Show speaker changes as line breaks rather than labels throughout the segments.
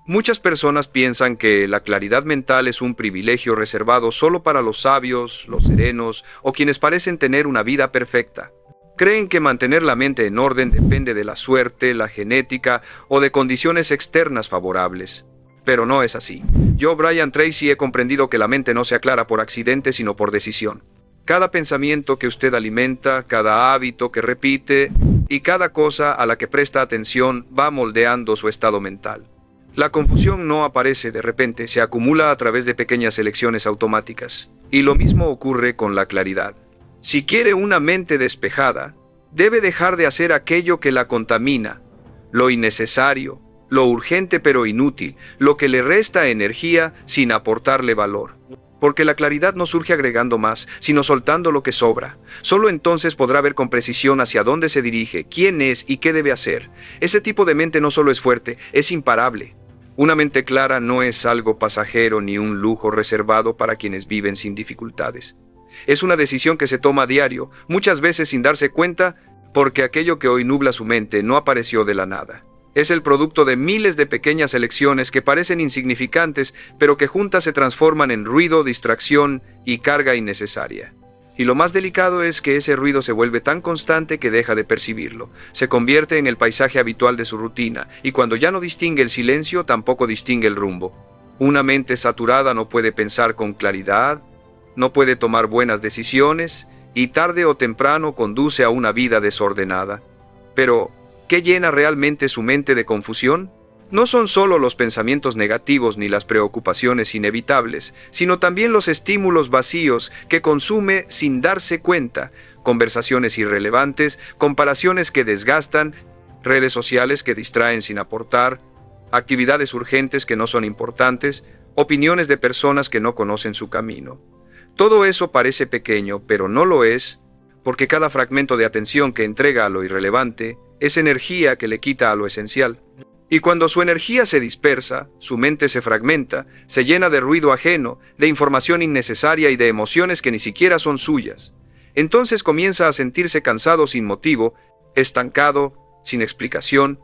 Muchas personas piensan que la claridad mental es un privilegio reservado solo para los sabios, los serenos o quienes parecen tener una vida perfecta. Creen que mantener la mente en orden depende de la suerte, la genética o de condiciones externas favorables. Pero no es así. Yo, Brian Tracy, he comprendido que la mente no se aclara por accidente, sino por decisión. Cada pensamiento que usted alimenta, cada hábito que repite y cada cosa a la que presta atención va moldeando su estado mental. La confusión no aparece de repente, se acumula a través de pequeñas elecciones automáticas. Y lo mismo ocurre con la claridad. Si quiere una mente despejada, debe dejar de hacer aquello que la contamina, lo innecesario, lo urgente pero inútil, lo que le resta energía sin aportarle valor. Porque la claridad no surge agregando más, sino soltando lo que sobra. Solo entonces podrá ver con precisión hacia dónde se dirige, quién es y qué debe hacer. Ese tipo de mente no solo es fuerte, es imparable. Una mente clara no es algo pasajero ni un lujo reservado para quienes viven sin dificultades. Es una decisión que se toma a diario, muchas veces sin darse cuenta, porque aquello que hoy nubla su mente no apareció de la nada. Es el producto de miles de pequeñas elecciones que parecen insignificantes, pero que juntas se transforman en ruido, distracción y carga innecesaria. Y lo más delicado es que ese ruido se vuelve tan constante que deja de percibirlo. Se convierte en el paisaje habitual de su rutina, y cuando ya no distingue el silencio, tampoco distingue el rumbo. Una mente saturada no puede pensar con claridad, no puede tomar buenas decisiones, y tarde o temprano conduce a una vida desordenada. Pero, ¿qué llena realmente su mente de confusión? No son solo los pensamientos negativos ni las preocupaciones inevitables, sino también los estímulos vacíos que consume sin darse cuenta, conversaciones irrelevantes, comparaciones que desgastan, redes sociales que distraen sin aportar, actividades urgentes que no son importantes, opiniones de personas que no conocen su camino. Todo eso parece pequeño, pero no lo es, porque cada fragmento de atención que entrega a lo irrelevante es energía que le quita a lo esencial. Y cuando su energía se dispersa, su mente se fragmenta, se llena de ruido ajeno, de información innecesaria y de emociones que ni siquiera son suyas. Entonces comienza a sentirse cansado sin motivo, estancado, sin explicación,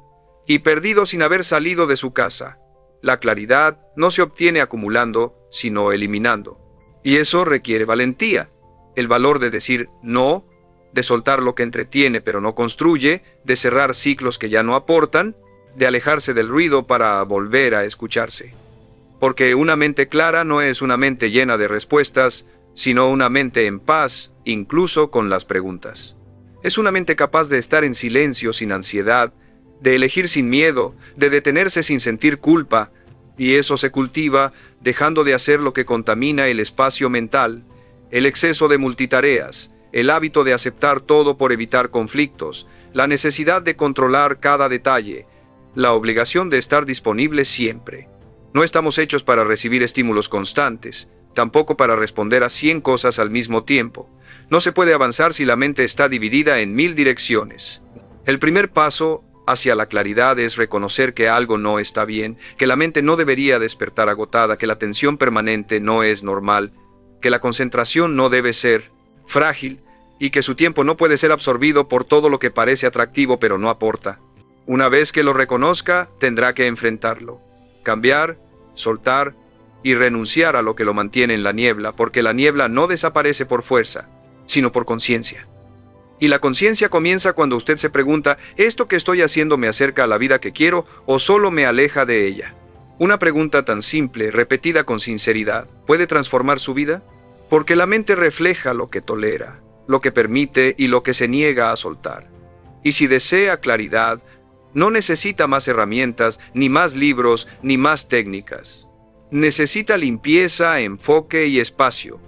y perdido sin haber salido de su casa. La claridad no se obtiene acumulando, sino eliminando. Y eso requiere valentía, el valor de decir no, de soltar lo que entretiene pero no construye, de cerrar ciclos que ya no aportan, de alejarse del ruido para volver a escucharse. Porque una mente clara no es una mente llena de respuestas, sino una mente en paz, incluso con las preguntas. Es una mente capaz de estar en silencio sin ansiedad, de elegir sin miedo, de detenerse sin sentir culpa, y eso se cultiva dejando de hacer lo que contamina el espacio mental, el exceso de multitareas, el hábito de aceptar todo por evitar conflictos, la necesidad de controlar cada detalle, la obligación de estar disponible siempre. No estamos hechos para recibir estímulos constantes, tampoco para responder a 100 cosas al mismo tiempo. No se puede avanzar si la mente está dividida en 1000 direcciones. El primer paso hacia la claridad es reconocer que algo no está bien, que la mente no debería despertar agotada, que la tensión permanente no es normal, que la concentración no debe ser frágil y que su tiempo no puede ser absorbido por todo lo que parece atractivo pero no aporta. Una vez que lo reconozca, tendrá que enfrentarlo, cambiar, soltar y renunciar a lo que lo mantiene en la niebla, porque la niebla no desaparece por fuerza, sino por conciencia. Y la conciencia comienza cuando usted se pregunta, ¿esto que estoy haciendo me acerca a la vida que quiero o solo me aleja de ella? Una pregunta tan simple, repetida con sinceridad, ¿puede transformar su vida? Porque la mente refleja lo que tolera, lo que permite y lo que se niega a soltar. Y si desea claridad, no necesita más herramientas, ni más libros, ni más técnicas. Necesita limpieza, enfoque y espacio.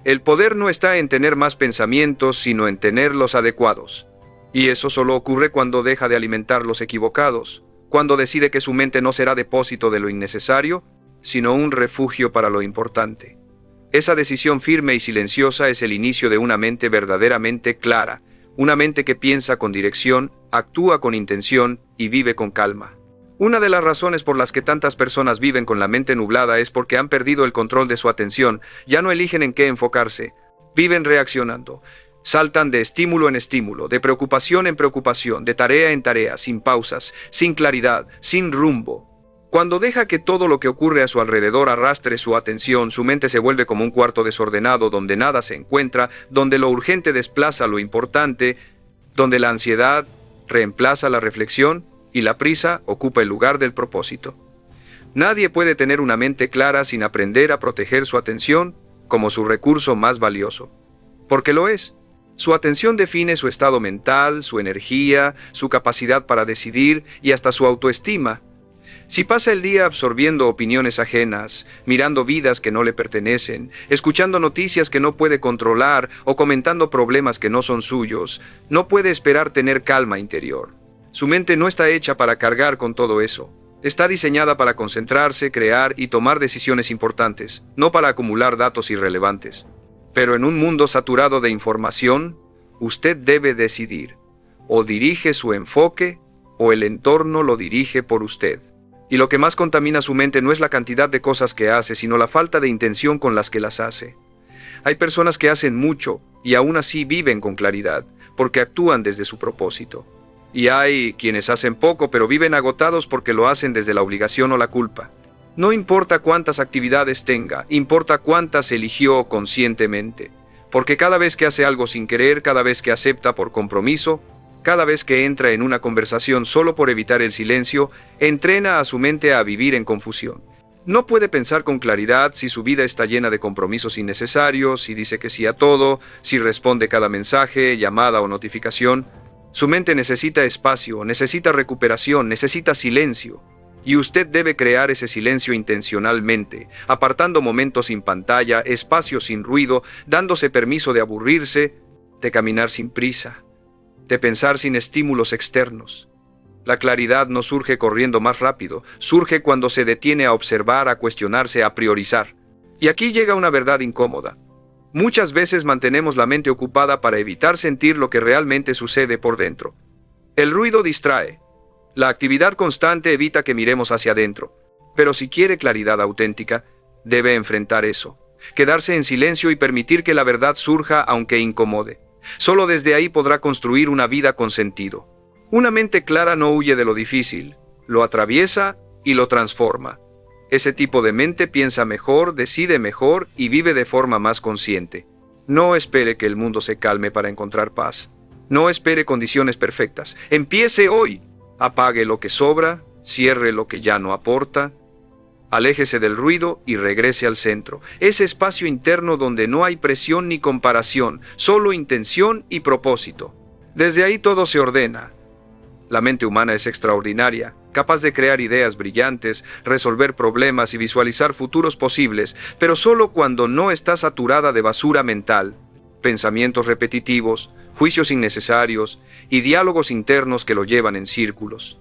El poder no está en tener más pensamientos, sino en tener los adecuados. Y eso solo ocurre cuando deja de alimentar los equivocados, cuando decide que su mente no será depósito de lo innecesario, sino un refugio para lo importante. Esa decisión firme y silenciosa es el inicio de una mente verdaderamente clara, una mente que piensa con dirección, actúa con intención y vive con calma. Una de las razones por las que tantas personas viven con la mente nublada es porque han perdido el control de su atención, ya no eligen en qué enfocarse, viven reaccionando, saltan de estímulo en estímulo, de preocupación en preocupación, de tarea en tarea, sin pausas, sin claridad, sin rumbo. Cuando deja que todo lo que ocurre a su alrededor arrastre su atención, su mente se vuelve como un cuarto desordenado donde nada se encuentra, donde lo urgente desplaza lo importante, donde la ansiedad reemplaza la reflexión y la prisa ocupa el lugar del propósito. Nadie puede tener una mente clara sin aprender a proteger su atención como su recurso más valioso. Porque lo es. Su atención define su estado mental, su energía, su capacidad para decidir y hasta su autoestima. Si pasa el día absorbiendo opiniones ajenas, mirando vidas que no le pertenecen, escuchando noticias que no puede controlar o comentando problemas que no son suyos, no puede esperar tener calma interior. Su mente no está hecha para cargar con todo eso. Está diseñada para concentrarse, crear y tomar decisiones importantes, no para acumular datos irrelevantes. Pero en un mundo saturado de información, usted debe decidir. O dirige su enfoque, o el entorno lo dirige por usted. Y lo que más contamina su mente no es la cantidad de cosas que hace, sino la falta de intención con las que las hace. Hay personas que hacen mucho y aún así viven con claridad, porque actúan desde su propósito. Y hay quienes hacen poco, pero viven agotados porque lo hacen desde la obligación o la culpa. No importa cuántas actividades tenga, importa cuántas eligió conscientemente. Porque cada vez que hace algo sin querer, cada vez que acepta por compromiso, cada vez que entra en una conversación solo por evitar el silencio, entrena a su mente a vivir en confusión. No puede pensar con claridad si su vida está llena de compromisos innecesarios, si dice que sí a todo, si responde cada mensaje, llamada o notificación. Su mente necesita espacio, necesita recuperación, necesita silencio. Y usted debe crear ese silencio intencionalmente, apartando momentos sin pantalla, espacios sin ruido, dándose permiso de aburrirse, de caminar sin prisa, de pensar sin estímulos externos. La claridad no surge corriendo más rápido, surge cuando se detiene a observar, a cuestionarse, a priorizar. Y aquí llega una verdad incómoda. Muchas veces mantenemos la mente ocupada para evitar sentir lo que realmente sucede por dentro. El ruido distrae. La actividad constante evita que miremos hacia adentro. Pero si quiere claridad auténtica, debe enfrentar eso. Quedarse en silencio y permitir que la verdad surja aunque incomode. Solo desde ahí podrá construir una vida con sentido. Una mente clara no huye de lo difícil, lo atraviesa y lo transforma. Ese tipo de mente piensa mejor, decide mejor y vive de forma más consciente. No espere que el mundo se calme para encontrar paz. No espere condiciones perfectas. Empiece hoy. Apague lo que sobra, cierre lo que ya no aporta. Aléjese del ruido y regrese al centro. Ese espacio interno donde no hay presión ni comparación, solo intención y propósito. Desde ahí todo se ordena. La mente humana es extraordinaria, capaz de crear ideas brillantes, resolver problemas y visualizar futuros posibles, pero solo cuando no está saturada de basura mental, pensamientos repetitivos, juicios innecesarios y diálogos internos que lo llevan en círculos.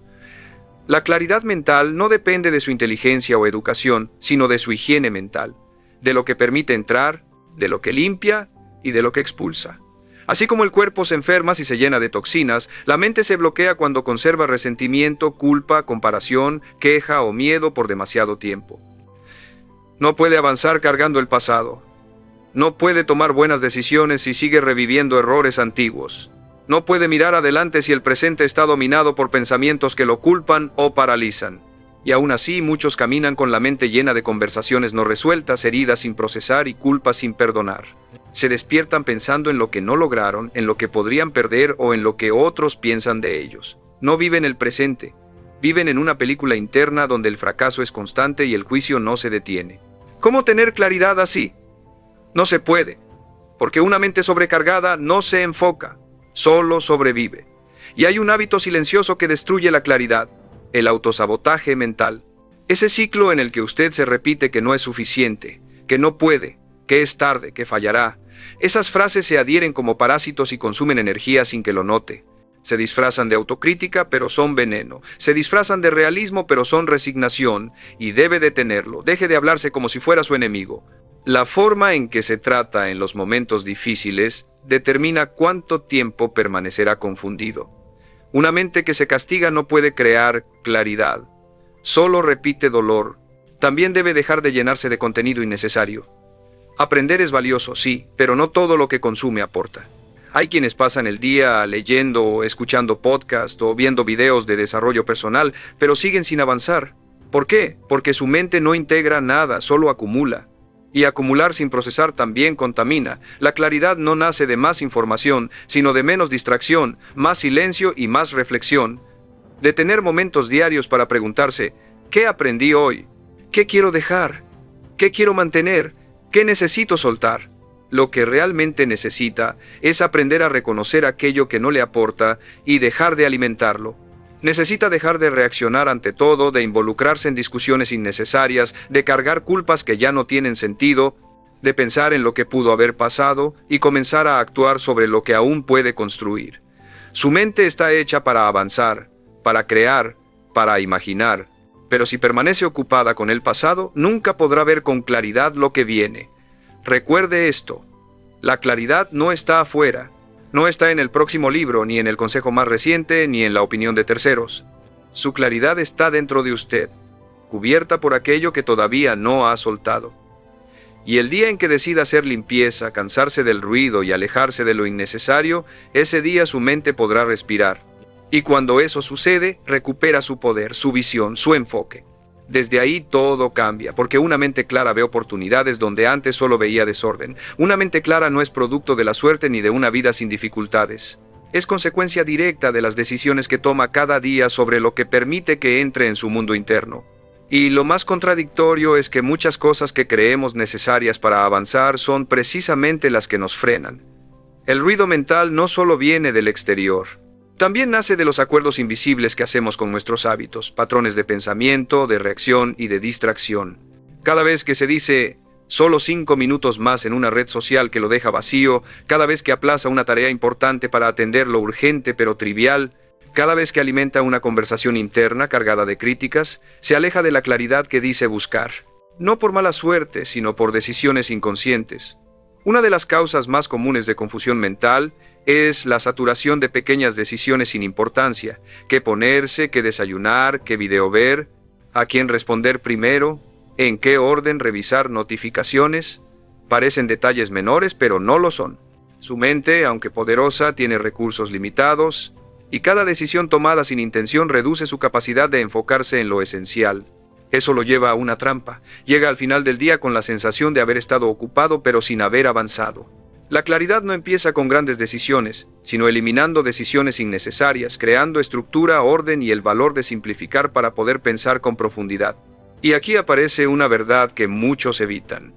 La claridad mental no depende de su inteligencia o educación, sino de su higiene mental, de lo que permite entrar, de lo que limpia y de lo que expulsa. Así como el cuerpo se enferma si se llena de toxinas, la mente se bloquea cuando conserva resentimiento, culpa, comparación, queja o miedo por demasiado tiempo. No puede avanzar cargando el pasado. No puede tomar buenas decisiones si sigue reviviendo errores antiguos. No puede mirar adelante si el presente está dominado por pensamientos que lo culpan o paralizan. Y aún así, muchos caminan con la mente llena de conversaciones no resueltas, heridas sin procesar y culpas sin perdonar. Se despiertan pensando en lo que no lograron, en lo que podrían perder o en lo que otros piensan de ellos. No viven el presente. Viven en una película interna donde el fracaso es constante y el juicio no se detiene. ¿Cómo tener claridad así? No se puede, porque una mente sobrecargada no se enfoca. Solo sobrevive. Y hay un hábito silencioso que destruye la claridad, el autosabotaje mental. Ese ciclo en el que usted se repite que no es suficiente, que no puede, que es tarde, que fallará. Esas frases se adhieren como parásitos y consumen energía sin que lo note. Se disfrazan de autocrítica, pero son veneno. Se disfrazan de realismo, pero son resignación, y debe detenerlo. Deje de hablarse como si fuera su enemigo. La forma en que se trata en los momentos difíciles determina cuánto tiempo permanecerá confundido. Una mente que se castiga no puede crear claridad. Solo repite dolor. También debe dejar de llenarse de contenido innecesario. Aprender es valioso, sí, pero no todo lo que consume aporta. Hay quienes pasan el día leyendo o escuchando podcasts o viendo videos de desarrollo personal, pero siguen sin avanzar. ¿Por qué? Porque su mente no integra nada, solo acumula. Y acumular sin procesar también contamina. La claridad no nace de más información, sino de menos distracción, más silencio y más reflexión. De tener momentos diarios para preguntarse, ¿qué aprendí hoy? ¿Qué quiero dejar? ¿Qué quiero mantener? ¿Qué necesito soltar? Lo que realmente necesita es aprender a reconocer aquello que no le aporta y dejar de alimentarlo. Necesita dejar de reaccionar ante todo, de involucrarse en discusiones innecesarias, de cargar culpas que ya no tienen sentido, de pensar en lo que pudo haber pasado y comenzar a actuar sobre lo que aún puede construir. Su mente está hecha para avanzar, para crear, para imaginar, pero si permanece ocupada con el pasado, nunca podrá ver con claridad lo que viene. Recuerde esto, la claridad no está afuera. No está en el próximo libro, ni en el consejo más reciente, ni en la opinión de terceros. Su claridad está dentro de usted, cubierta por aquello que todavía no ha soltado. Y el día en que decida hacer limpieza, cansarse del ruido y alejarse de lo innecesario, ese día su mente podrá respirar. Y cuando eso sucede, recupera su poder, su visión, su enfoque. Desde ahí todo cambia, porque una mente clara ve oportunidades donde antes solo veía desorden. Una mente clara no es producto de la suerte ni de una vida sin dificultades. Es consecuencia directa de las decisiones que toma cada día sobre lo que permite que entre en su mundo interno. Y lo más contradictorio es que muchas cosas que creemos necesarias para avanzar son precisamente las que nos frenan. El ruido mental no solo viene del exterior. También nace de los acuerdos invisibles que hacemos con nuestros hábitos, patrones de pensamiento, de reacción y de distracción. Cada vez que se dice, solo 5 minutos más en una red social que lo deja vacío, cada vez que aplaza una tarea importante para atender lo urgente pero trivial, cada vez que alimenta una conversación interna cargada de críticas, se aleja de la claridad que dice buscar. No por mala suerte, sino por decisiones inconscientes. Una de las causas más comunes de confusión mental es la saturación de pequeñas decisiones sin importancia, qué ponerse, qué desayunar, qué video ver, a quién responder primero, en qué orden revisar notificaciones. Parecen detalles menores, pero no lo son. Su mente, aunque poderosa, tiene recursos limitados, y cada decisión tomada sin intención reduce su capacidad de enfocarse en lo esencial. Eso lo lleva a una trampa. Llega al final del día con la sensación de haber estado ocupado pero sin haber avanzado. La claridad no empieza con grandes decisiones, sino eliminando decisiones innecesarias, creando estructura, orden y el valor de simplificar para poder pensar con profundidad. Y aquí aparece una verdad que muchos evitan.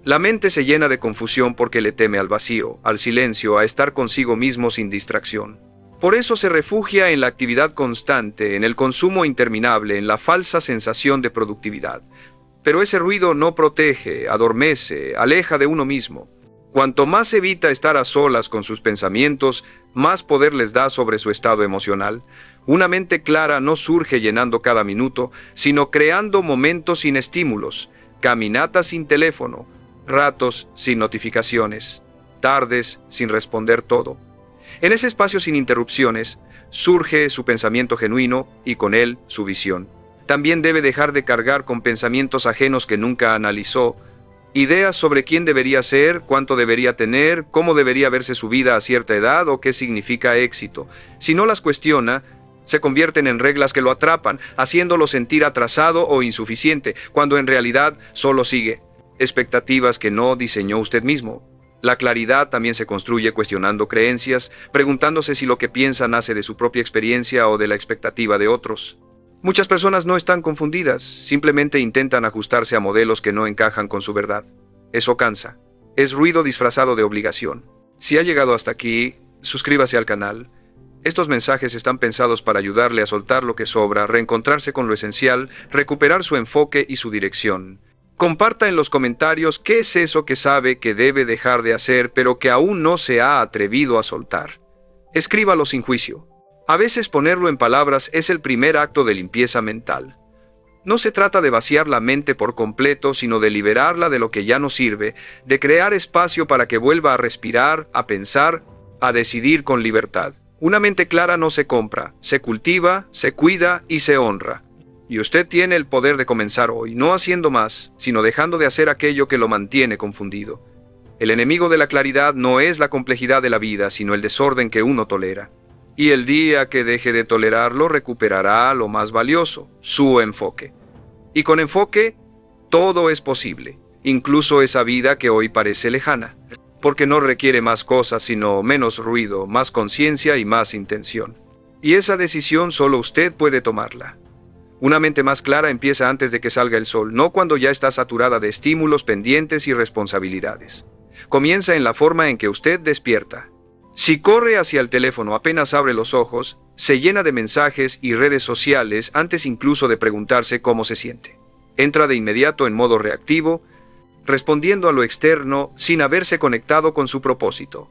La mente se llena de confusión porque le teme al vacío, al silencio, a estar consigo mismo sin distracción. Por eso se refugia en la actividad constante, en el consumo interminable, en la falsa sensación de productividad. Pero ese ruido no protege, adormece, aleja de uno mismo. Cuanto más evita estar a solas con sus pensamientos, más poder les da sobre su estado emocional. Una mente clara no surge llenando cada minuto, sino creando momentos sin estímulos, caminatas sin teléfono, ratos sin notificaciones, tardes sin responder todo. En ese espacio sin interrupciones, surge su pensamiento genuino y con él su visión. También debe dejar de cargar con pensamientos ajenos que nunca analizó, ideas sobre quién debería ser, cuánto debería tener, cómo debería verse su vida a cierta edad o qué significa éxito. Si no las cuestiona, se convierten en reglas que lo atrapan, haciéndolo sentir atrasado o insuficiente, cuando en realidad solo sigue expectativas que no diseñó usted mismo. La claridad también se construye cuestionando creencias, preguntándose si lo que piensa nace de su propia experiencia o de la expectativa de otros. Muchas personas no están confundidas, simplemente intentan ajustarse a modelos que no encajan con su verdad. Eso cansa. Es ruido disfrazado de obligación. Si ha llegado hasta aquí, suscríbase al canal. Estos mensajes están pensados para ayudarle a soltar lo que sobra, reencontrarse con lo esencial, recuperar su enfoque y su dirección. Comparta en los comentarios qué es eso que sabe que debe dejar de hacer, pero que aún no se ha atrevido a soltar. Escríbalo sin juicio. A veces ponerlo en palabras es el primer acto de limpieza mental. No se trata de vaciar la mente por completo, sino de liberarla de lo que ya no sirve, de crear espacio para que vuelva a respirar, a pensar, a decidir con libertad. Una mente clara no se compra, se cultiva, se cuida y se honra. Y usted tiene el poder de comenzar hoy, no haciendo más, sino dejando de hacer aquello que lo mantiene confundido. El enemigo de la claridad no es la complejidad de la vida, sino el desorden que uno tolera. Y el día que deje de tolerarlo, recuperará lo más valioso, su enfoque. Y con enfoque, todo es posible, incluso esa vida que hoy parece lejana, porque no requiere más cosas sino menos ruido, más conciencia y más intención. Y esa decisión solo usted puede tomarla. Una mente más clara empieza antes de que salga el sol, no cuando ya está saturada de estímulos, pendientes y responsabilidades. Comienza en la forma en que usted despierta. Si corre hacia el teléfono apenas abre los ojos, se llena de mensajes y redes sociales antes incluso de preguntarse cómo se siente. Entra de inmediato en modo reactivo, respondiendo a lo externo sin haberse conectado con su propósito.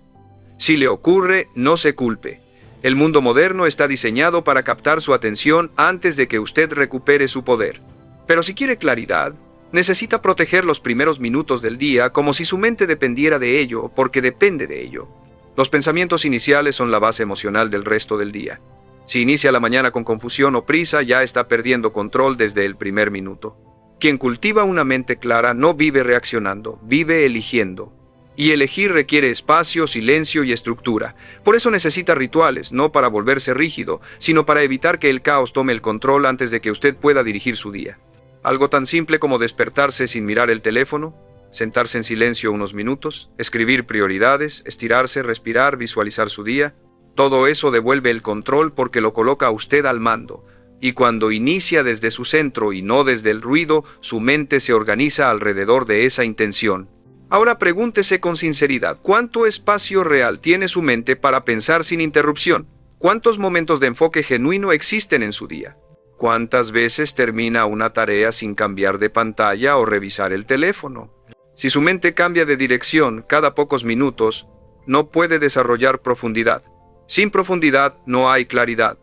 Si le ocurre, no se culpe. El mundo moderno está diseñado para captar su atención antes de que usted recupere su poder. Pero si quiere claridad, necesita proteger los primeros minutos del día como si su mente dependiera de ello, porque depende de ello. Los pensamientos iniciales son la base emocional del resto del día. Si inicia la mañana con confusión o prisa, ya está perdiendo control desde el primer minuto. Quien cultiva una mente clara no vive reaccionando, vive eligiendo. Y elegir requiere espacio, silencio y estructura. Por eso necesita rituales, no para volverse rígido, sino para evitar que el caos tome el control antes de que usted pueda dirigir su día. Algo tan simple como despertarse sin mirar el teléfono, sentarse en silencio unos minutos, escribir prioridades, estirarse, respirar, visualizar su día. Todo eso devuelve el control porque lo coloca a usted al mando. Y cuando inicia desde su centro y no desde el ruido, su mente se organiza alrededor de esa intención. Ahora pregúntese con sinceridad, ¿cuánto espacio real tiene su mente para pensar sin interrupción? ¿Cuántos momentos de enfoque genuino existen en su día? ¿Cuántas veces termina una tarea sin cambiar de pantalla o revisar el teléfono? Si su mente cambia de dirección cada pocos minutos, no puede desarrollar profundidad. Sin profundidad no hay claridad.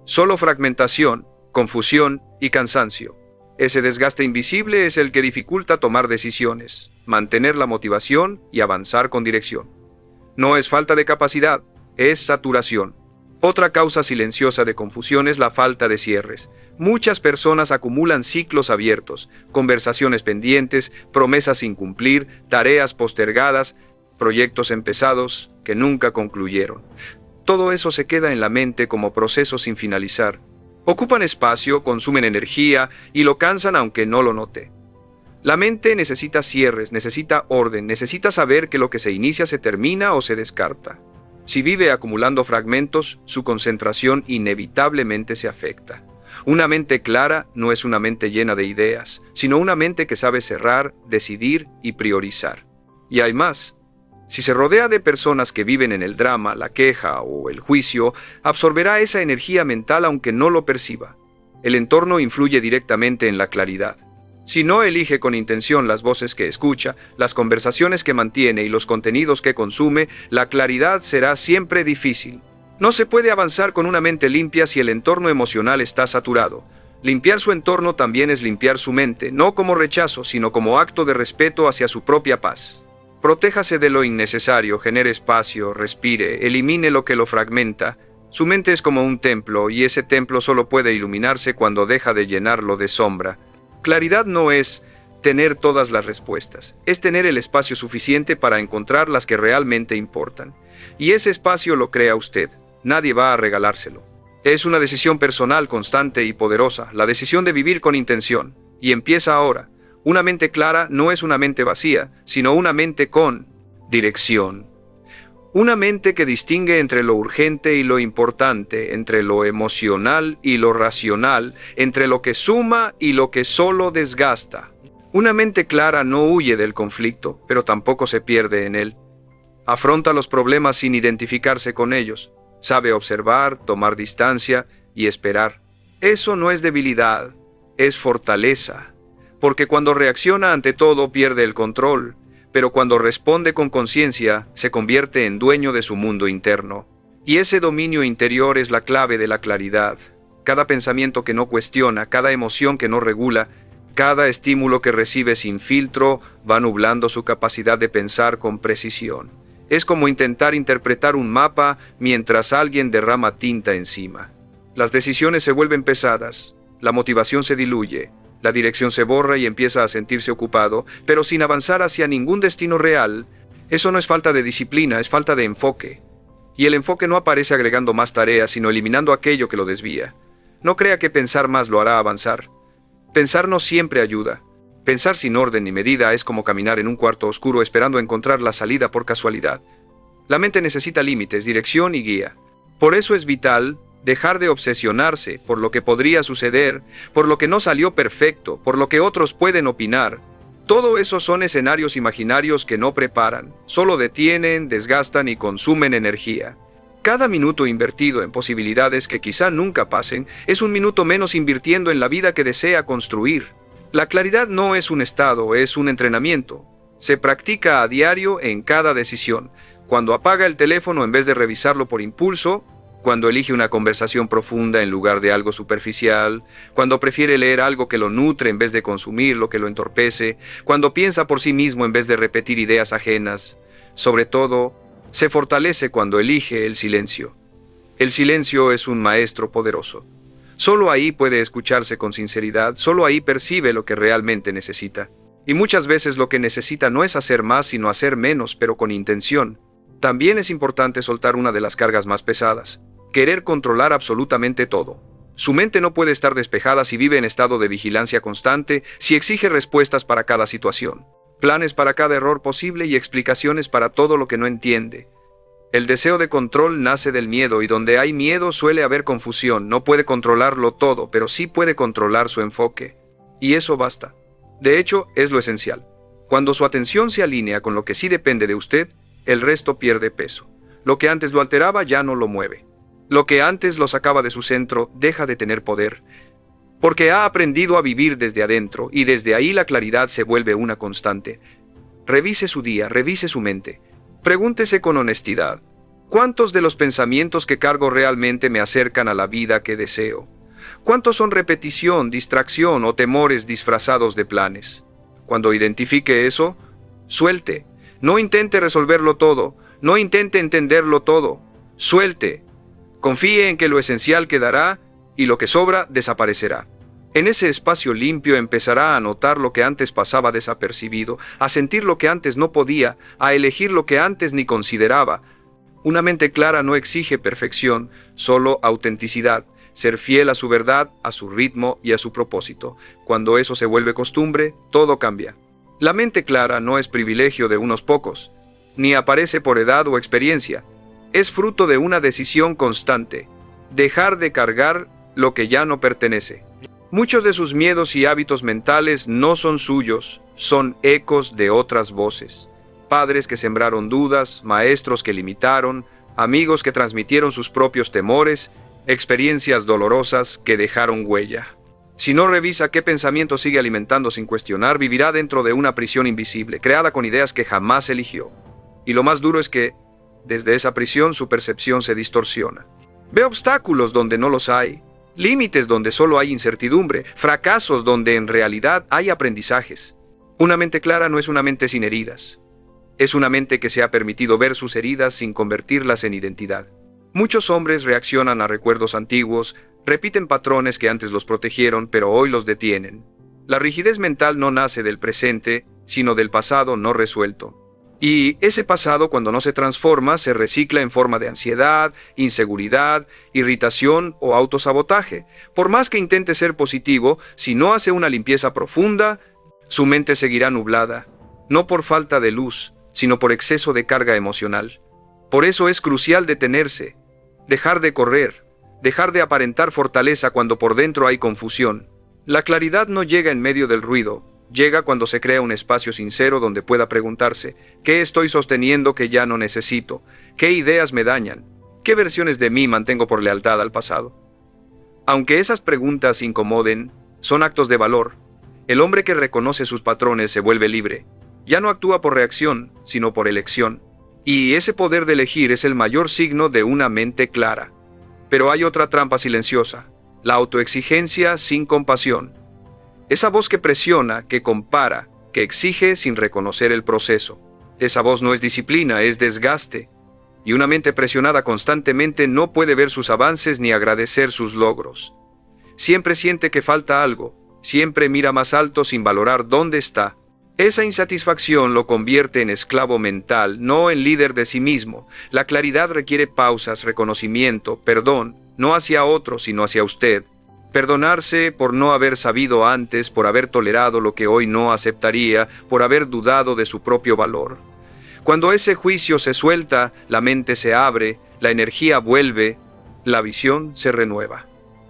Solo fragmentación, confusión y cansancio. Ese desgaste invisible es el que dificulta tomar decisiones, mantener la motivación y avanzar con dirección. No es falta de capacidad, es saturación. Otra causa silenciosa de confusión es la falta de cierres. Muchas personas acumulan ciclos abiertos, conversaciones pendientes, promesas sin cumplir, tareas postergadas, proyectos empezados que nunca concluyeron. Todo eso se queda en la mente como proceso sin finalizar. Ocupan espacio, consumen energía y lo cansan aunque no lo note. La mente necesita cierres, necesita orden, necesita saber que lo que se inicia se termina o se descarta. Si vive acumulando fragmentos, su concentración inevitablemente se afecta. Una mente clara no es una mente llena de ideas, sino una mente que sabe cerrar, decidir y priorizar. Y hay más. Si se rodea de personas que viven en el drama, la queja o el juicio, absorberá esa energía mental aunque no lo perciba. El entorno influye directamente en la claridad. Si no elige con intención las voces que escucha, las conversaciones que mantiene y los contenidos que consume, la claridad será siempre difícil. No se puede avanzar con una mente limpia si el entorno emocional está saturado. Limpiar su entorno también es limpiar su mente, no como rechazo, sino como acto de respeto hacia su propia paz. Protéjase de lo innecesario, genere espacio, respire, elimine lo que lo fragmenta. Su mente es como un templo, y ese templo solo puede iluminarse cuando deja de llenarlo de sombra. Claridad no es tener todas las respuestas, es tener el espacio suficiente para encontrar las que realmente importan. Y ese espacio lo crea usted, nadie va a regalárselo. Es una decisión personal, constante y poderosa, la decisión de vivir con intención. Y empieza ahora. Una mente clara no es una mente vacía, sino una mente con dirección. Una mente que distingue entre lo urgente y lo importante, entre lo emocional y lo racional, entre lo que suma y lo que solo desgasta. Una mente clara no huye del conflicto, pero tampoco se pierde en él. Afronta los problemas sin identificarse con ellos. Sabe observar, tomar distancia y esperar. Eso no es debilidad, es fortaleza. Porque cuando reacciona ante todo pierde el control. Pero cuando responde con conciencia, se convierte en dueño de su mundo interno. Y ese dominio interior es la clave de la claridad. Cada pensamiento que no cuestiona, cada emoción que no regula, cada estímulo que recibe sin filtro, va nublando su capacidad de pensar con precisión. Es como intentar interpretar un mapa mientras alguien derrama tinta encima. Las decisiones se vuelven pesadas, la motivación se diluye, la dirección se borra y empieza a sentirse ocupado, pero sin avanzar hacia ningún destino real. Eso no es falta de disciplina, es falta de enfoque. Y el enfoque no aparece agregando más tareas, sino eliminando aquello que lo desvía. No crea que pensar más lo hará avanzar. Pensar no siempre ayuda. Pensar sin orden ni medida es como caminar en un cuarto oscuro esperando encontrar la salida por casualidad. La mente necesita límites, dirección y guía. Por eso es vital dejar de obsesionarse por lo que podría suceder, por lo que no salió perfecto, por lo que otros pueden opinar. Todo eso son escenarios imaginarios que no preparan, solo detienen, desgastan y consumen energía. Cada minuto invertido en posibilidades que quizá nunca pasen es un minuto menos invirtiendo en la vida que desea construir. La claridad no es un estado, es un entrenamiento. Se practica a diario en cada decisión. Cuando apaga el teléfono en vez de revisarlo por impulso, cuando elige una conversación profunda en lugar de algo superficial, cuando prefiere leer algo que lo nutre en vez de consumir lo que lo entorpece, cuando piensa por sí mismo en vez de repetir ideas ajenas. Sobre todo, se fortalece cuando elige el silencio. El silencio es un maestro poderoso. Solo ahí puede escucharse con sinceridad, solo ahí percibe lo que realmente necesita. Y muchas veces lo que necesita no es hacer más, sino hacer menos, pero con intención. También es importante soltar una de las cargas más pesadas: querer controlar absolutamente todo. Su mente no puede estar despejada si vive en estado de vigilancia constante, si exige respuestas para cada situación, planes para cada error posible y explicaciones para todo lo que no entiende. El deseo de control nace del miedo, y donde hay miedo suele haber confusión. No puede controlarlo todo, pero sí puede controlar su enfoque. Y eso basta. De hecho, es lo esencial. Cuando su atención se alinea con lo que sí depende de usted, el resto pierde peso. Lo que antes lo alteraba ya no lo mueve. Lo que antes lo sacaba de su centro deja de tener poder, porque ha aprendido a vivir desde adentro, y desde ahí la claridad se vuelve una constante. Revise su día, revise su mente. Pregúntese con honestidad: ¿cuántos de los pensamientos que cargo realmente me acercan a la vida que deseo? ¿Cuántos son repetición, distracción o temores disfrazados de planes? Cuando identifique eso, suelte. No intente resolverlo todo, no intente entenderlo todo. Suelte. Confíe en que lo esencial quedará y lo que sobra desaparecerá. En ese espacio limpio empezará a notar lo que antes pasaba desapercibido, a sentir lo que antes no podía, a elegir lo que antes ni consideraba. Una mente clara no exige perfección, solo autenticidad, ser fiel a su verdad, a su ritmo y a su propósito. Cuando eso se vuelve costumbre, todo cambia. La mente clara no es privilegio de unos pocos, ni aparece por edad o experiencia. Es fruto de una decisión constante: dejar de cargar lo que ya no pertenece. Muchos de sus miedos y hábitos mentales no son suyos, son ecos de otras voces. Padres que sembraron dudas, maestros que limitaron, amigos que transmitieron sus propios temores, experiencias dolorosas que dejaron huella. Si no revisa qué pensamiento sigue alimentando sin cuestionar, vivirá dentro de una prisión invisible, creada con ideas que jamás eligió. Y lo más duro es que, desde esa prisión, su percepción se distorsiona. Ve obstáculos donde no los hay, límites donde solo hay incertidumbre, fracasos donde en realidad hay aprendizajes. Una mente clara no es una mente sin heridas. Es una mente que se ha permitido ver sus heridas sin convertirlas en identidad. Muchos hombres reaccionan a recuerdos antiguos, repiten patrones que antes los protegieron, pero hoy los detienen. La rigidez mental no nace del presente, sino del pasado no resuelto. Y ese pasado, cuando no se transforma, se recicla en forma de ansiedad, inseguridad, irritación o autosabotaje. Por más que intente ser positivo, si no hace una limpieza profunda, su mente seguirá nublada, no por falta de luz, sino por exceso de carga emocional. Por eso es crucial detenerse, dejar de correr, dejar de aparentar fortaleza cuando por dentro hay confusión. La claridad no llega en medio del ruido, llega cuando se crea un espacio sincero donde pueda preguntarse: ¿qué estoy sosteniendo que ya no necesito? ¿Qué ideas me dañan? ¿Qué versiones de mí mantengo por lealtad al pasado? Aunque esas preguntas incomoden, son actos de valor. El hombre que reconoce sus patrones se vuelve libre. Ya no actúa por reacción, sino por elección. Y ese poder de elegir es el mayor signo de una mente clara. Pero hay otra trampa silenciosa: la autoexigencia sin compasión. Esa voz que presiona, que compara, que exige sin reconocer el proceso. Esa voz no es disciplina, es desgaste. Y una mente presionada constantemente no puede ver sus avances ni agradecer sus logros. Siempre siente que falta algo, siempre mira más alto sin valorar dónde está. Esa insatisfacción lo convierte en esclavo mental, no en líder de sí mismo. La claridad requiere pausas, reconocimiento, perdón, no hacia otro, sino hacia usted. Perdonarse por no haber sabido antes, por haber tolerado lo que hoy no aceptaría, por haber dudado de su propio valor. Cuando ese juicio se suelta, la mente se abre, la energía vuelve, la visión se renueva.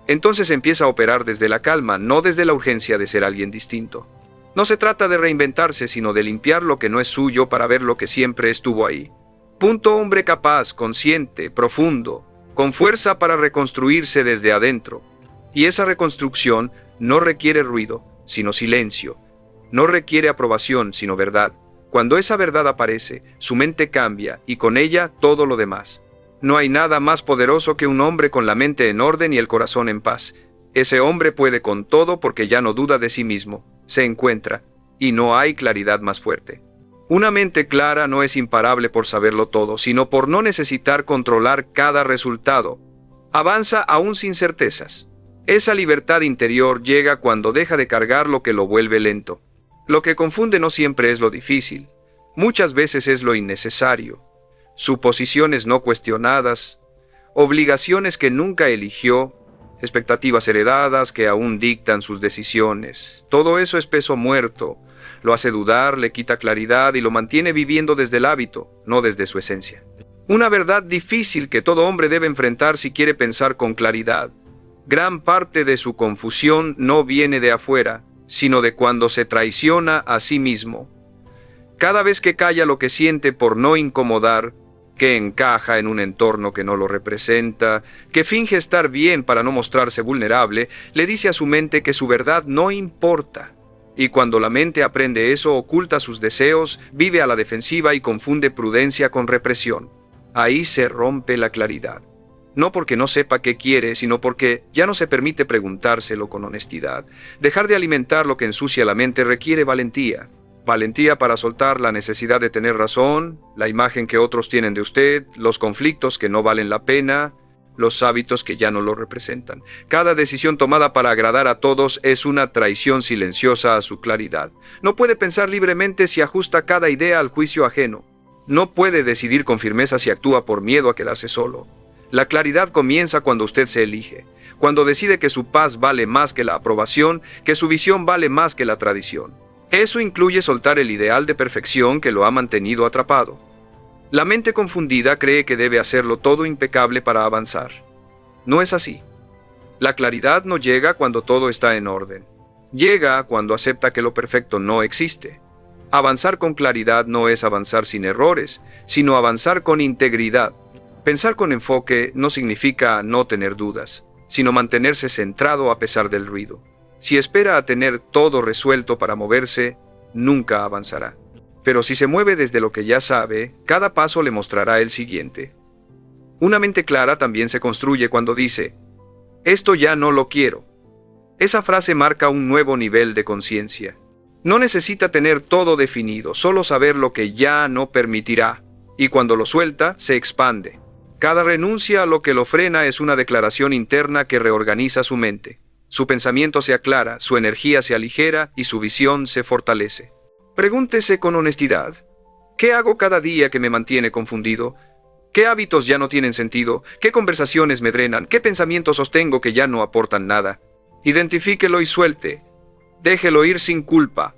Entonces empieza a operar desde la calma, no desde la urgencia de ser alguien distinto. No se trata de reinventarse, sino de limpiar lo que no es suyo para ver lo que siempre estuvo ahí. Punto. Hombre capaz, consciente, profundo, con fuerza para reconstruirse desde adentro. Y esa reconstrucción no requiere ruido, sino silencio. No requiere aprobación, sino verdad. Cuando esa verdad aparece, su mente cambia y con ella todo lo demás. No hay nada más poderoso que un hombre con la mente en orden y el corazón en paz. Ese hombre puede con todo porque ya no duda de sí mismo, se encuentra, y no hay claridad más fuerte. Una mente clara no es imparable por saberlo todo, sino por no necesitar controlar cada resultado. Avanza aún sin certezas. Esa libertad interior llega cuando deja de cargar lo que lo vuelve lento. Lo que confunde no siempre es lo difícil, muchas veces es lo innecesario. Suposiciones no cuestionadas, obligaciones que nunca eligió, expectativas heredadas que aún dictan sus decisiones. Todo eso es peso muerto, lo hace dudar, le quita claridad y lo mantiene viviendo desde el hábito, no desde su esencia. Una verdad difícil que todo hombre debe enfrentar si quiere pensar con claridad. Gran parte de su confusión no viene de afuera, sino de cuando se traiciona a sí mismo. Cada vez que calla lo que siente por no incomodar, que encaja en un entorno que no lo representa, que finge estar bien para no mostrarse vulnerable, le dice a su mente que su verdad no importa. Y cuando la mente aprende eso, oculta sus deseos, vive a la defensiva y confunde prudencia con represión. Ahí se rompe la claridad. No porque no sepa qué quiere, sino porque ya no se permite preguntárselo con honestidad. Dejar de alimentar lo que ensucia la mente requiere valentía. Valentía para soltar la necesidad de tener razón, la imagen que otros tienen de usted, los conflictos que no valen la pena, los hábitos que ya no lo representan. Cada decisión tomada para agradar a todos es una traición silenciosa a su claridad. No puede pensar libremente si ajusta cada idea al juicio ajeno. No puede decidir con firmeza si actúa por miedo a quedarse solo. La claridad comienza cuando usted se elige, cuando decide que su paz vale más que la aprobación, que su visión vale más que la tradición. Eso incluye soltar el ideal de perfección que lo ha mantenido atrapado. La mente confundida cree que debe hacerlo todo impecable para avanzar. No es así. La claridad no llega cuando todo está en orden. Llega cuando acepta que lo perfecto no existe. Avanzar con claridad no es avanzar sin errores, sino avanzar con integridad. Pensar con enfoque no significa no tener dudas, sino mantenerse centrado a pesar del ruido. Si espera a tener todo resuelto para moverse, nunca avanzará. Pero si se mueve desde lo que ya sabe, cada paso le mostrará el siguiente. Una mente clara también se construye cuando dice, esto ya no lo quiero. Esa frase marca un nuevo nivel de conciencia. No necesita tener todo definido, solo saber lo que ya no permitirá. Y cuando lo suelta, se expande. Cada renuncia a lo que lo frena es una declaración interna que reorganiza su mente. Su pensamiento se aclara, su energía se aligera y su visión se fortalece. Pregúntese con honestidad, ¿qué hago cada día que me mantiene confundido? ¿Qué hábitos ya no tienen sentido? ¿Qué conversaciones me drenan? ¿Qué pensamientos sostengo que ya no aportan nada? Identifíquelo y suelte. Déjelo ir sin culpa.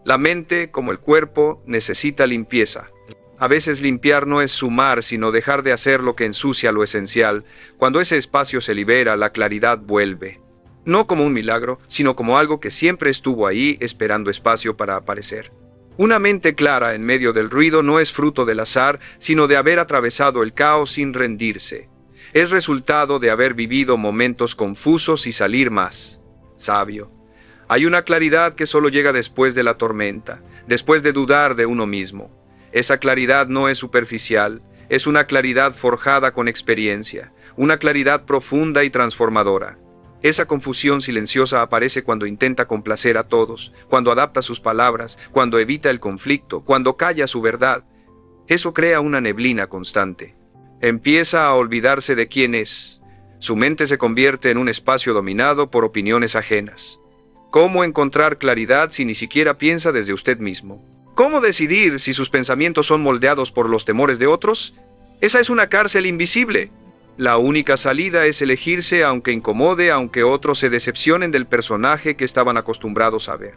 La mente, como el cuerpo, necesita limpieza. A veces limpiar no es sumar, sino dejar de hacer lo que ensucia lo esencial. Cuando ese espacio se libera, la claridad vuelve. No como un milagro, sino como algo que siempre estuvo ahí esperando espacio para aparecer. Una mente clara en medio del ruido no es fruto del azar, sino de haber atravesado el caos sin rendirse. Es resultado de haber vivido momentos confusos y salir más sabio. Hay una claridad que solo llega después de la tormenta, después de dudar de uno mismo. Esa claridad no es superficial, es una claridad forjada con experiencia, una claridad profunda y transformadora. Esa confusión silenciosa aparece cuando intenta complacer a todos, cuando adapta sus palabras, cuando evita el conflicto, cuando calla su verdad. Eso crea una neblina constante. Empieza a olvidarse de quién es. Su mente se convierte en un espacio dominado por opiniones ajenas. ¿Cómo encontrar claridad si ni siquiera piensa desde usted mismo? ¿Cómo decidir si sus pensamientos son moldeados por los temores de otros? Esa es una cárcel invisible. La única salida es elegirse aunque incomode, aunque otros se decepcionen del personaje que estaban acostumbrados a ver.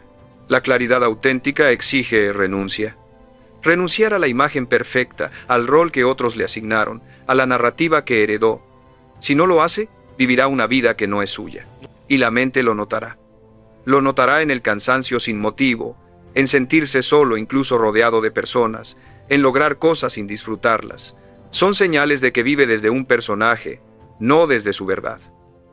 La claridad auténtica exige renuncia. Renunciar a la imagen perfecta, al rol que otros le asignaron, a la narrativa que heredó. Si no lo hace, vivirá una vida que no es suya. Y la mente lo notará. Lo notará en el cansancio sin motivo, en sentirse solo incluso rodeado de personas, en lograr cosas sin disfrutarlas. Son señales de que vive desde un personaje, no desde su verdad.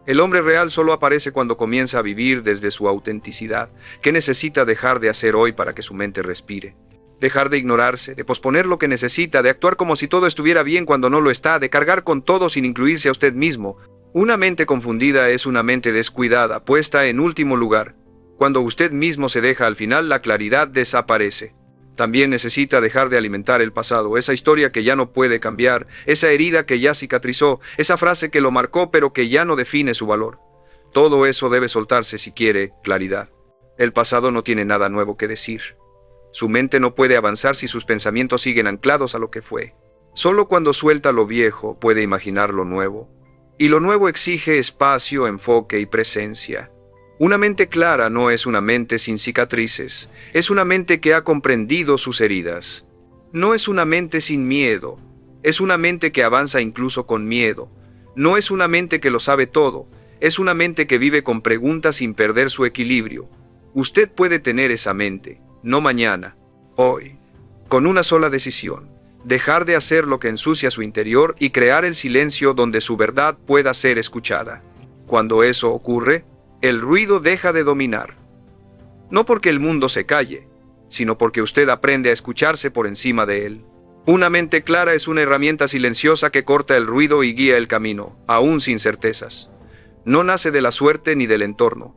El hombre real solo aparece cuando comienza a vivir desde su autenticidad. ¿Qué necesita dejar de hacer hoy para que su mente respire? Dejar de ignorarse, de posponer lo que necesita, de actuar como si todo estuviera bien cuando no lo está, de cargar con todo sin incluirse a usted mismo. Una mente confundida es una mente descuidada, puesta en último lugar. Cuando usted mismo se deja al final, la claridad desaparece. También necesita dejar de alimentar el pasado, esa historia que ya no puede cambiar, esa herida que ya cicatrizó, esa frase que lo marcó pero que ya no define su valor. Todo eso debe soltarse si quiere claridad. El pasado no tiene nada nuevo que decir. Su mente no puede avanzar si sus pensamientos siguen anclados a lo que fue. Solo cuando suelta lo viejo puede imaginar lo nuevo. Y lo nuevo exige espacio, enfoque y presencia. Una mente clara no es una mente sin cicatrices, es una mente que ha comprendido sus heridas. No es una mente sin miedo, es una mente que avanza incluso con miedo. No es una mente que lo sabe todo, es una mente que vive con preguntas sin perder su equilibrio. Usted puede tener esa mente, no mañana, hoy, con una sola decisión: dejar de hacer lo que ensucia su interior y crear el silencio donde su verdad pueda ser escuchada. Cuando eso ocurre, el ruido deja de dominar. No porque el mundo se calle, sino porque usted aprende a escucharse por encima de él. Una mente clara es una herramienta silenciosa que corta el ruido y guía el camino, aún sin certezas. No nace de la suerte ni del entorno.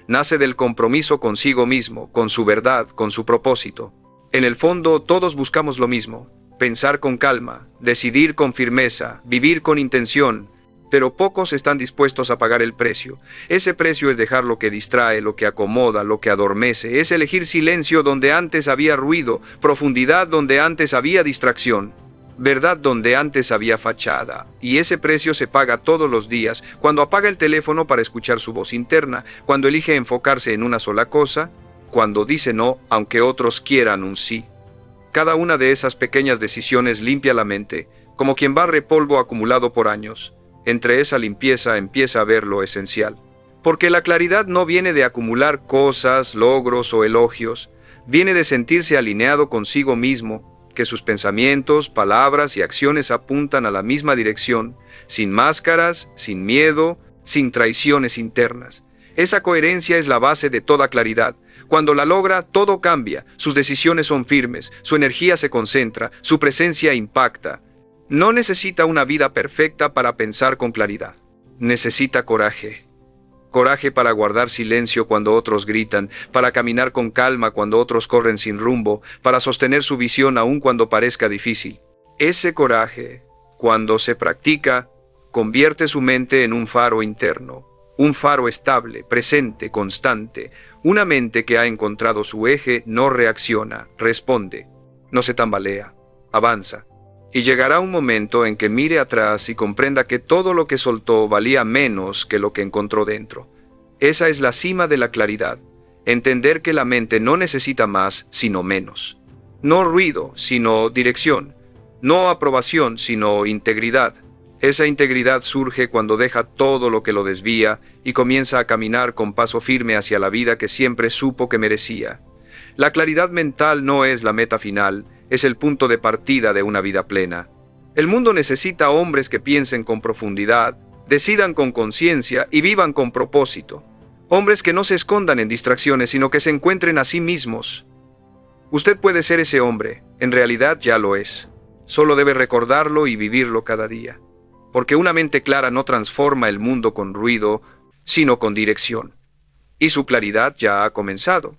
Nace del compromiso consigo mismo, con su verdad, con su propósito. En el fondo, todos buscamos lo mismo: pensar con calma, decidir con firmeza, vivir con intención. Pero pocos están dispuestos a pagar el precio. Ese precio es dejar lo que distrae, lo que acomoda, lo que adormece. Es elegir silencio donde antes había ruido, profundidad donde antes había distracción, verdad donde antes había fachada. Y ese precio se paga todos los días, cuando apaga el teléfono para escuchar su voz interna, cuando elige enfocarse en una sola cosa, cuando dice no, aunque otros quieran un sí. Cada una de esas pequeñas decisiones limpia la mente, como quien barre polvo acumulado por años. Entre esa limpieza empieza a ver lo esencial. Porque la claridad no viene de acumular cosas, logros o elogios. Viene de sentirse alineado consigo mismo, que sus pensamientos, palabras y acciones apuntan a la misma dirección, sin máscaras, sin miedo, sin traiciones internas. Esa coherencia es la base de toda claridad. Cuando la logra, todo cambia, sus decisiones son firmes, su energía se concentra, su presencia impacta. No necesita una vida perfecta para pensar con claridad. Necesita coraje. Coraje para guardar silencio cuando otros gritan, para caminar con calma cuando otros corren sin rumbo, para sostener su visión aun cuando parezca difícil. Ese coraje, cuando se practica, convierte su mente en un faro interno, un faro estable, presente, constante. Una mente que ha encontrado su eje no reacciona, responde, no se tambalea, avanza. Y llegará un momento en que mire atrás y comprenda que todo lo que soltó valía menos que lo que encontró dentro. Esa es la cima de la claridad, entender que la mente no necesita más, sino menos. No ruido, sino dirección. No aprobación, sino integridad. Esa integridad surge cuando deja todo lo que lo desvía y comienza a caminar con paso firme hacia la vida que siempre supo que merecía. La claridad mental no es la meta final, es el punto de partida de una vida plena. El mundo necesita hombres que piensen con profundidad, decidan con conciencia y vivan con propósito. Hombres que no se escondan en distracciones, sino que se encuentren a sí mismos. Usted puede ser ese hombre, en realidad ya lo es. Solo debe recordarlo y vivirlo cada día. Porque una mente clara no transforma el mundo con ruido, sino con dirección. Y su claridad ya ha comenzado.